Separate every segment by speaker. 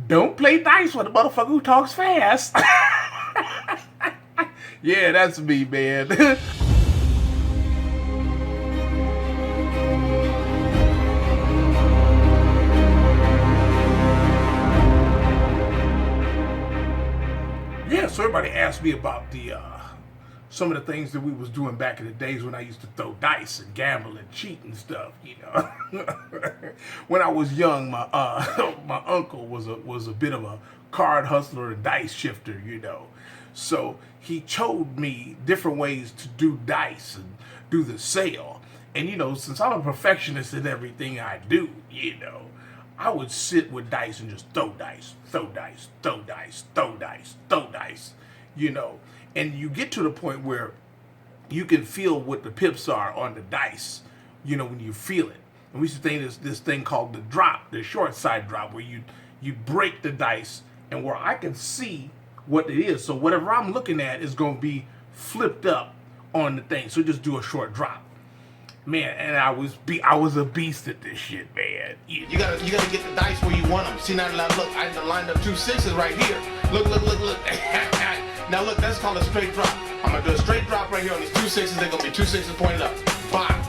Speaker 1: don't play dice with a motherfucker who talks fast. Yeah, that's me, man. Yeah, so everybody asked me about the some of the things that we was doing back in the days when I used to throw dice and gamble and cheat and stuff, you know. When I was young, my my uncle was a bit of a card hustler and dice shifter, you know. So he showed me different ways to do dice and do the sale. And you know, since I'm a perfectionist in everything I do, you know, I would sit with dice and just throw dice, throw dice, throw dice, throw dice, throw dice, you know. And you get to the point where you can feel what the pips are on the dice, you know, when you feel it. And we used to think this thing called the drop, the short side drop, where you break the dice and where I can see what it is. So whatever I'm looking at is going to be flipped up on the thing. So just do a short drop. Man, and I was a beast at this shit, man.
Speaker 2: You gotta get the dice where you want them. See now, look, I lined up 2 6s right here. Look. Now look, that's called a straight drop. I'm gonna do a straight drop right here on these 2 6s. They're gonna be 2 6s pointed up. Bang!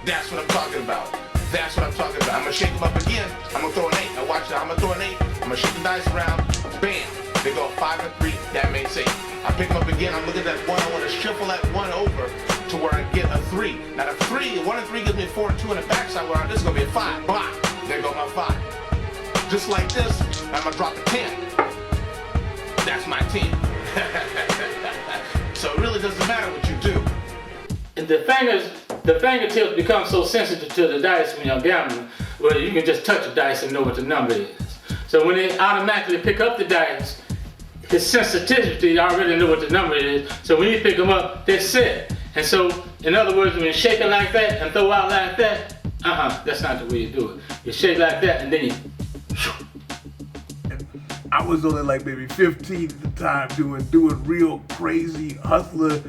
Speaker 2: That's what I'm talking about. That's what I'm talking about. I'm gonna shake them up again. I'm gonna throw an 8. Now watch that. I'm gonna throw an 8. I'm gonna shake the dice around. Bam! They go 5 and 3. That makes 8. I pick them up again. I'm looking at that 1. I want to shuffle that 1 over to where I get a 3. Now the 3, 1 and 3 gives me a 4 and 2 in the backside. Where this is gonna be a 5. Bang! There go my 5. Just like this, I'm gonna drop a 10. That's my 10. So it really doesn't matter what you do.
Speaker 3: And the fingertips become so sensitive to the dice when you're gambling, where you can just touch the dice and know what the number is. So when they automatically pick up the dice, his sensitivity already know what the number is. So when you pick them up, they're set. And so, in other words, when you shake it like that and throw out like that, that's not the way you do it. You shake like that and then you.
Speaker 1: I was only like maybe 15 at the time doing real crazy hustler,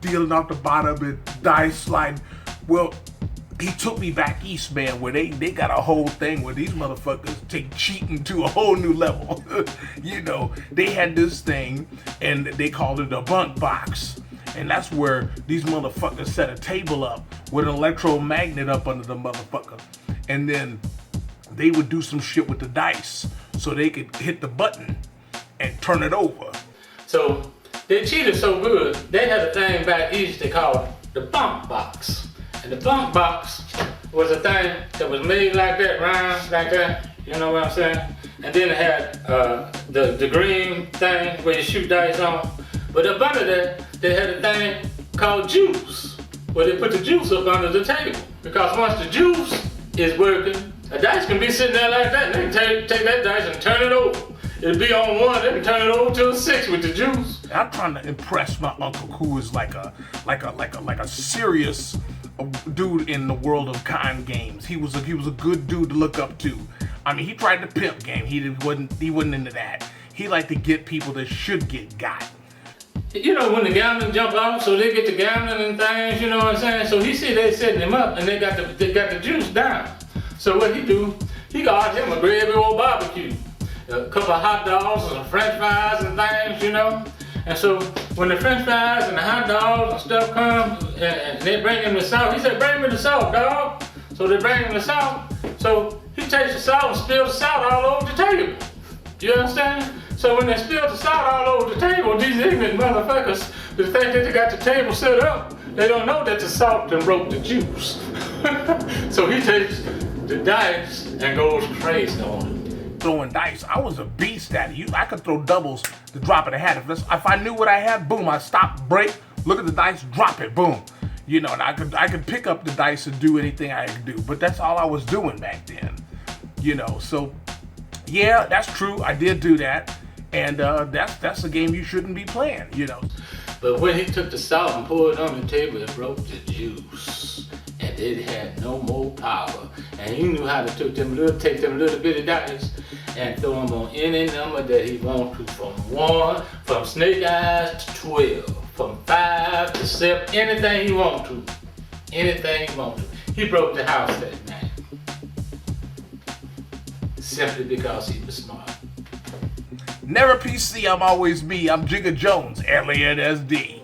Speaker 1: dealing off the bottom and dice sliding. Well, he took me back east, man, where they got a whole thing where these motherfuckers take cheating to a whole new level. You know, they had this thing and they called it a bunk box. And that's where these motherfuckers set a table up with an electromagnet up under the motherfucker. And then they would do some shit with the dice so they could hit the button and turn it over.
Speaker 3: So they cheated so good, they had a thing back east they called the bunk box. And the bunk box was a thing that was made like that, round like that, you know what I'm saying? And then it had the green thing where you shoot dice on. But up under that, they had a thing called juice, where they put the juice up under the table. Because once the juice is working, a dice can be sitting there like that, and they can take that dice and turn it over. It'll be on 1, they can turn it over to a 6 with the juice.
Speaker 1: I'm trying to impress my uncle, who is like a serious dude in the world of con games. He was a good dude to look up to. I mean, he tried the pimp game. He wasn't into that. He liked to get people that should get got.
Speaker 3: You know, when the gambling jump off, so they get the gambling and things, you know what I'm saying? So he see they setting him up and they got the juice down. So what he do, he got him a gravy old barbecue, a couple of hot dogs and some french fries and things, you know? And so when the french fries and the hot dogs and stuff come and they bring him the salt, he said, bring me the salt, dog. So they bring him the salt. So he takes the salt and spills the salt all over the table. You understand? So when they spill the salt all over the table, these ignorant motherfuckers, the fact that they got the table set up, they don't know that the salt done broke the juice. So he takes the dice and goes crazy on it.
Speaker 1: Throwing dice, I was a beast at it. I could throw doubles to drop in a hat. If I knew what I had, boom, I stop, break, look at the dice, drop it, boom. You know, and I could pick up the dice and do anything I could do. But that's all I was doing back then. You know, so yeah, that's true. I did do that. And that's a game you shouldn't be playing, you know.
Speaker 3: But when he took the salt and poured it on the table, it broke the juice. And it had no more power. And he knew how to take them little bitty dice and throw them on any number that he wanted to, from snake eyes to 12, from 5 to 7, anything he wanted to. Anything he wanted to. He broke the house that night. simply because he was smart.
Speaker 1: Never PC, I'm always me. I'm Jigga Jones, Elliot SD.